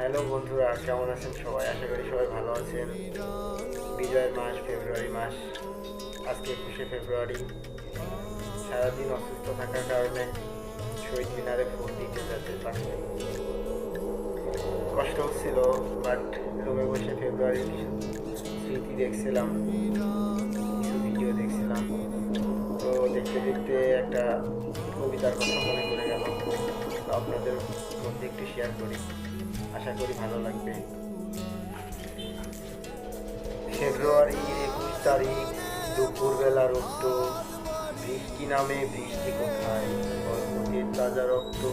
Hello বন্ধুরা, কেমন আছেন সবাই? আশা করি সবাই ভালো আছেন। বিজয়ের মাস ফেব্রুয়ারি মাস। আজকে 21শে ফেব্রুয়ারি। সারাদিন অসুস্থ থাকার কারণে শহীদ মিনারে ফুল দিতে যেতে পারিনি। কষ্ট হচ্ছিল, বাট রুমে বসে ফেব্রুয়ারির কিছু স্মৃতি দেখছিলাম, কিছু ভিডিও দেখছিলাম। তো দেখতে দেখতে একটা কবিতার কথা মনে পড়ে গেল, তো আপনাদের মধ্যে একটু শেয়ার করি। আশা করি ভালো লাগবে। ফেব্রুয়ারির 21 তারিখ, দুপুরবেলা রক্ত, বৃষ্টি নামে বৃষ্টি কোথায়, বরফের তাজা রক্ত,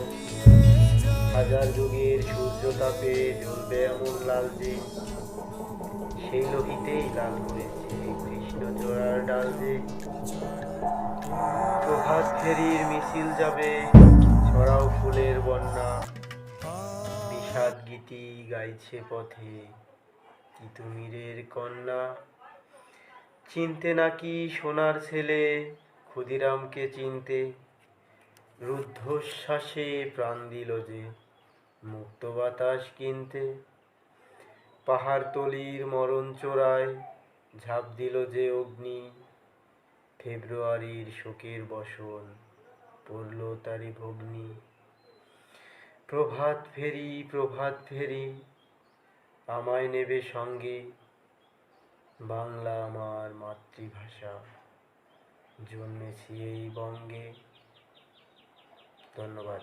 হাজার যুগের সূর্য তাপে জ্বলবে এমন লাল যে, সেই লোহিতেই লাল হয়েছে কৃষ্ণ চূড়ার ডাল যে। প্রভাত ফেরির মিছিল যাবে, ছড়াও ফুলের বন্যা, বিষাদ গীতি গাইছে পথে তিতুমিরের কন্যা। চিনতে নাকি সোনার ছেলে, ক্ষুদিরামকে চিনতে, রুদ্ধশ্বাসে প্রাণ দিল যে মুক্ত বাতাস কিনতে। পাহাড়তলির মরণ চোরায় ঝাঁপ দিল যে অগ্নি, ফেব্রুয়ারির শোকের বসন পড়ল তারি ভগ্নি। প্রভাত ফেরি, প্রভাত ফেরি, আমায় নেবে সঙ্গে, বাংলা আমার মাতৃভাষা, জন্মেছি এই বঙ্গে। ধন্যবাদ।